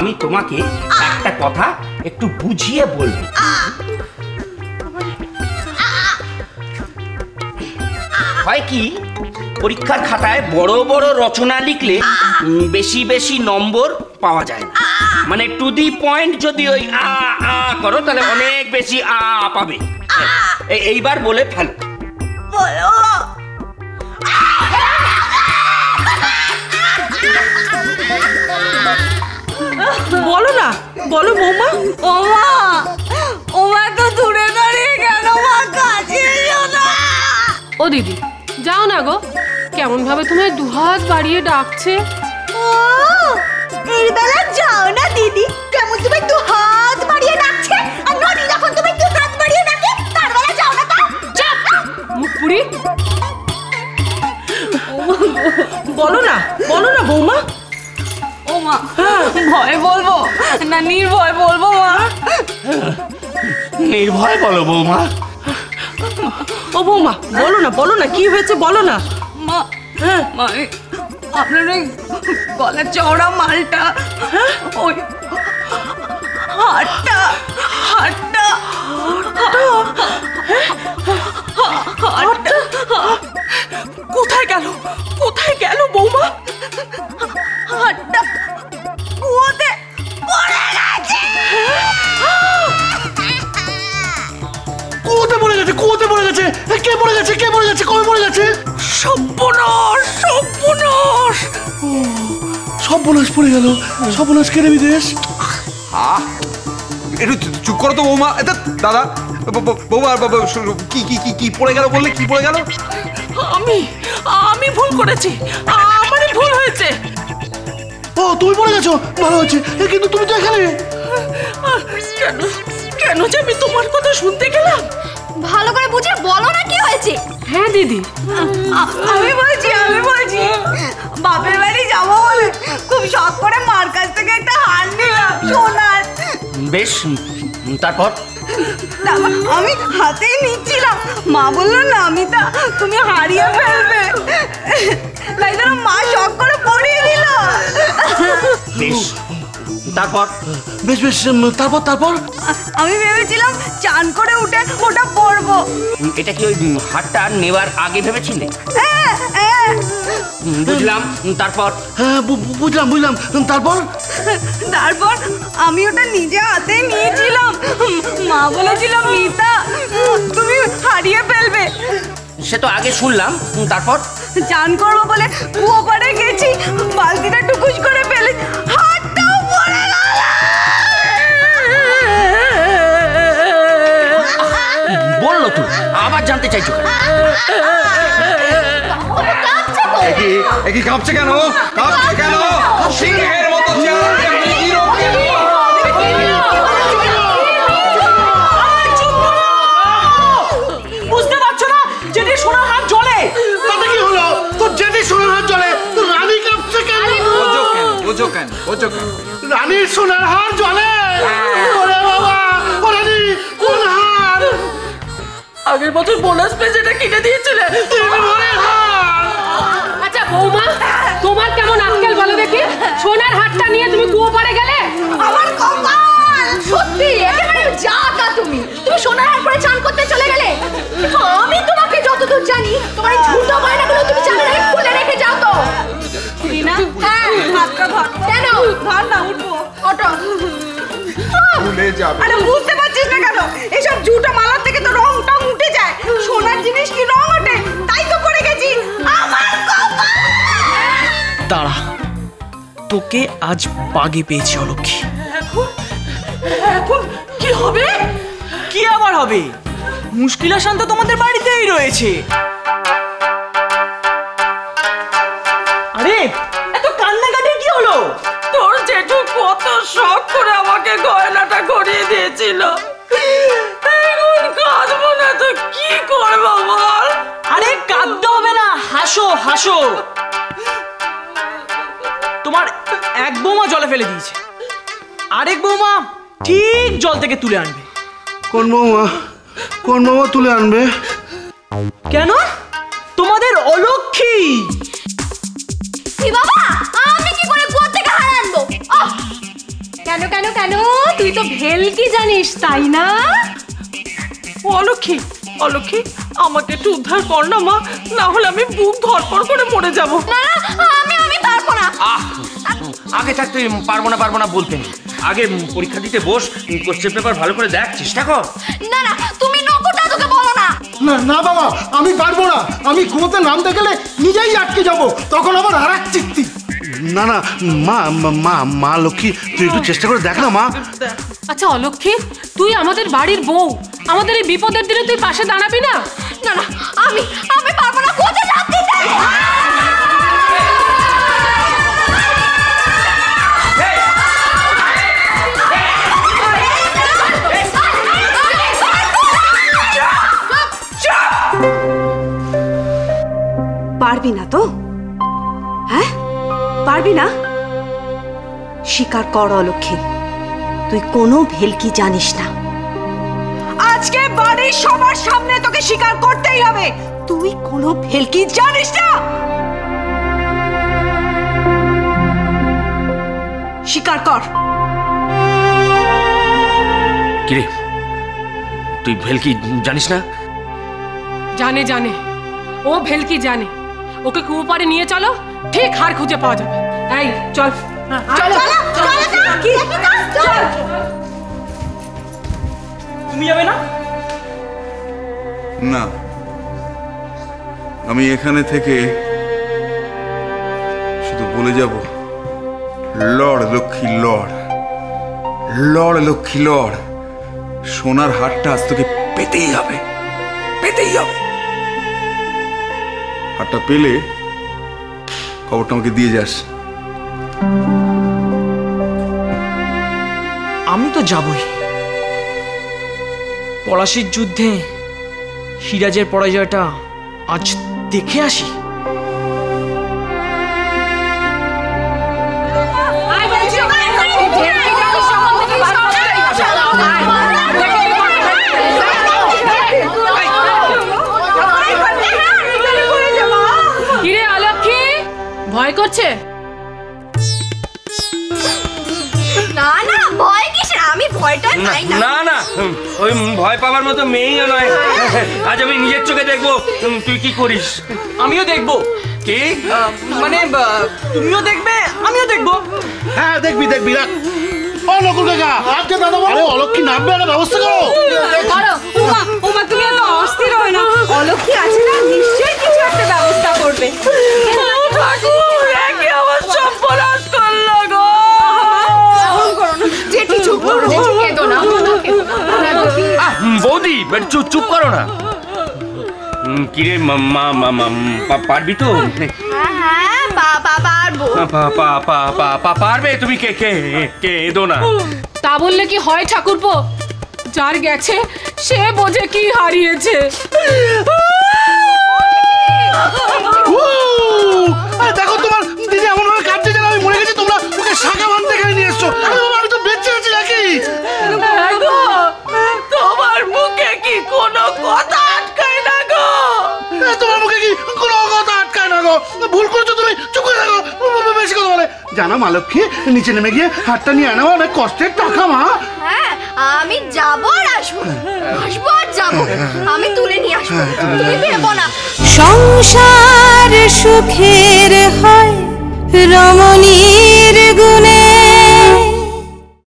আমি তোমাকে একটা কথা একটু বুঝিয়ে বলবো। হয় কি, পরীক্ষার খাতায় বড় বড় রচনা লিখলে বেশি বেশি নম্বর পাওয়া যায় না। মানে টু দি পয়েন্ট যদি ওই আ আ করো তাহলে অনেক বেশি আ পাবে। এইবার বলে ফেলো। বলো না, বলো বৌমা। ওমা, ওমা তো দূরে দাঁড়িয়ে কেন মা, কাছে এসো না। ও দিদি যাও না গো, কেমন ভাবে তোমায় দুহাত বাড়িয়ে ডাকছে। ও এই বেলা যাও না দিদি, কেমন তুমি দু হাত বাড়িয়ে ডাকছে, আর ননি যখন তুমি দু হাত বাড়িয়ে ডাকে তার বেলা যাও না। তা মুখপুরি, বলো না, বলো না বৌমা। ও মা, ভয় বলবো না নির্ভয় বলবো মা? নির্ভয় বলো বৌমা। ও বৌমা বলো না, বলো না, কি হয়েছে বলো না। মা, মা আপনার ওই গলা চওড়া মালটা, ওই হাটটা হাটটা হাটটা কোথায় গেল, কোথায় গেল বৌমা? হাটটা কুয়োতে পড়ে গেছে। কুয়োতে পড়ে গেছে, কুয়োতে পড়ে গেছে। কে পড়ে গেছে, কে পড়ে গেছে, কবে পড়ে গেছে? সর্বনাশ, সর্বনাশ। সর্বনাশ পড়ে গেল। সর্বনাশ কেড়ে বিদেশ। একটু চুপ করো তো বৌমা। দাদা, বৌমা কি কি কি কি পড়ে গেল বললে? কি পড়ে গেল? আমি ভুল করেছি, আমারই ভুল হয়েছে। ও তুমি পড়ে গেছো, ভালো হয়েছে। কিন্তু তুমি তো এখানে। কেন, কেন যে আমি তোমার কথা শুনতে গেলাম? ভালো করে বুঝে বলো না কি হয়েছে। হ্যাঁ দিদি, আমি বলছি বাপের বাড়ি যাবো বলে খুব শখ করে মার কাছ থেকে একটা হার নিলাম সোনার। বেশ, তারপর? আমি হাতেই নিচ্ছিলাম, মা বললো না আমি তা তুমি হারিয়ে ফেলবে, তাই জন্য মা শখ করে পরিয়ে দিল। বেশ, তারপর? বেশ বেশ, তারপর? তারপর আমি ভেবেছিলাম চান করে উঠে ওটা পরবো। এটা কি ওই হাটটা নেওয়ার আগে ভেবেছিলে? বুঝলাম, তারপর? হ্যাঁ বুঝলাম বুঝলাম। তারপর? তারপর আমি ওটা নিজে হাতে নিয়েছিলাম, মা বলেছিল মিতা তুমি হারিয়ে ফেলবে। সে তো আগে শুনলাম, তারপর? চান করবো বলে কুয়ো পাড়ে গেছি, বালতিটা টুকুস করে ফেলে হাতটাও পড়ে গেল। বললো তো, আবার জানতে চাইছো কেন? একই কাঁপছে কেন? কাঁপছে কেন? সিংহের মতো বুঝতে পারছো না? যেটি সোনার হাত জ্বলে, তাতে কি হলো? তো যেটি সোনার হাত জ্বলে, তো রানী কাঁপছে কেন? বোঝো কেন? রানীর সোনার হার জ্বলে। ওরে বাবা, ও রানী কোন হার? আগের বছর বোনাস পেয়ে যেটা কিনে দিয়েছিলে, আচ্ছা বৌমা, তোমার কেমন আক্কেল বলো দেখি? সোনার হাটটা নিয়ে তুমি কুয়ো পাড়ে গেলে? আমার কপাল, সত্যি একেবারে জাতা। তুমি সোনার হার পরে চান করতে চলে গেলে। আমি তোমাকে যতদূর জানি তোমার ঝুটো গয়নাগুলো তুমি চালের আগে খুলে রেখে যাও তো। রিনা, হ্যাঁ হাতটা ধর। কেন ধর না, উঠবো। ওঠো। ভুলে যাবে। আরে বুঝতে পারছিস না কেন? এসব জুতো মালার থেকে তো রং টং উঠে যায়, সোনার জিনিস কি রং ওঠে? তাই তো পড়ে গেছি। আমার কপাল। দাঁড়া, তোকে আজ বাগে পেয়েছি অলক্ষী। এখন কি হবে? কি আবার হবে? মুশকিল আসান তো তোমাদের বাড়িতেই রয়েছে। আরে এত কান্নাকাটি কি হলো? তোর জেঠু কত শখ করে আমাকে গয়নাটা করিয়ে দিয়েছিল, এখন কাঁদবো না তো কি করবো বল? আরে কাঁদতে হবে না, হাসো হাসো। তোমার এক বৌমা জলে ফেলে দিয়েছে, আরেক বৌমা ঠিক জল থেকে তুলে আনবে। কোন বৌমা? কোন বৌমা তুলে আনবে? কেন? তোমাদের অলক্ষী। কি বাবা, আমি কি করে কুয়ো থেকে হার আনবো? কেন কেন কেন তুই তো ভেলকি জানিস তাই না? অলক্ষী অলক্ষী আমাকে একটু উদ্ধার কর না মা, না হলে আমি বুক ধরপড় করে মরে যাব। না আমি পারবো না। আগে থাকতে পারবো না বলতেন। আগে পরীক্ষা দিতে বস, কোশ্চেন পেপার ভালো করে দেখ, চেষ্টা কর। না তুমি নকুটা তোকে বলো না। না না বাবা, আমি পারবো না। আমি কুয়োতে নামতে গেলে নিজেই আটকে যাব, তখন আমার হারাক চিত্তি। না না মা মা মা লক্ষ্মী, তুই একটু চেষ্টা করে দেখ না মা। আচ্ছা অলক্ষী, তুই আমাদের বাড়ির বউ, আমাদের এই বিপদের দিনে তুই পাশে দাঁড়াবি না? না আমি পারবো না, কোথায় যাচ্ছি? পারবি না তো? হ্যাঁ পারবি না? স্বীকার কর অলক্ষী, তুই কোনো ভেলকি জানিস না। আজকে বাড়ির সবার সামনে তোকে স্বীকার করতেই হবে, তুই কোনো ভেলকি জানিস না। স্বীকার কর। কিরে, তুই ভেলকি জানিস না? জানে ও ভেলকি জানে। ওকে কুয়ো পাড়ে নিয়ে চলো, ঠিক হার খুঁজে পাওয়া যাবে। এই চল তুমি যাবে না? না, আমি এখানে থেকে শুধু বলে যাব, লড় লক্ষ্মী লড়, লড় লক্ষ্মী লড়, সোনার হারটা আজ তোকে পেতেই হবে, পেতেই হবে। হারটা পেলে খবরটা আমাকে দিয়ে যাস। আমি তো যাবই। পলাশির যুদ্ধে সিরাজের পরাজয়টা আজ দেখে আসি। কিরে অলক্ষী, ভয় করছে? না ভয় কিসের, আমি ভয়টা নাই না। না ওই ভয় পাওয়ার মতো মেয়েও নয়। আজ আমি নিজের চোখে দেখবো তুই কি করিস। আমিও দেখবো। কি মানে তুমিও দেখবে, আমিও দেখবো। হ্যাঁ দেখবি রাখ। ও নকুল কাকা, আজকে দাদা বলো অলক্ষী নামবে, একটা ব্যবস্থা করো। ওমা তুমি এত অস্থির হয় না, অলক্ষী আছে না, নিশ্চয়ই কিছু একটা ব্যবস্থা করবে। আমার সর্বনাশ করলো গো। জেঠি চুপ করো, জেঠি কেঁদো না। বৌদি চুপ করো না। কিরে পারবি তো? হ্যাঁ পারবো। পারবে তুমি, কেঁদো না। তা বললে কি হয় ঠাকুরপো? যার গেছে সে বোঝে কি হারিয়েছে। দেখো তোমার দিদি এমন ভাবে কাঁদছে যেন আমি মরে গেছি, তোমরা ওকে শাখা বাঁধতে এখানে নিয়ে এসছো। আমি তো বেঁচে আছি নাকি? তোমার মুখে কি কোনো কথা আটকায় না গো? তোমার মুখে কি কোনো কথা আটকায় না গো? ভুল করছো তুমি, চুপ করে থাকো, বেশি কথা বলে। জানো মা লক্ষ্মী, নিচে নেমে গিয়ে হাতটা নিয়ে আনা, অনেক কষ্টের টাকা মা। হ্যাঁ আমি যাবো আর আসবো আর যাবো, আমি তুলে নিয়ে আসবো, তুমি ভেবো না। সংসার সুখের হয় রমা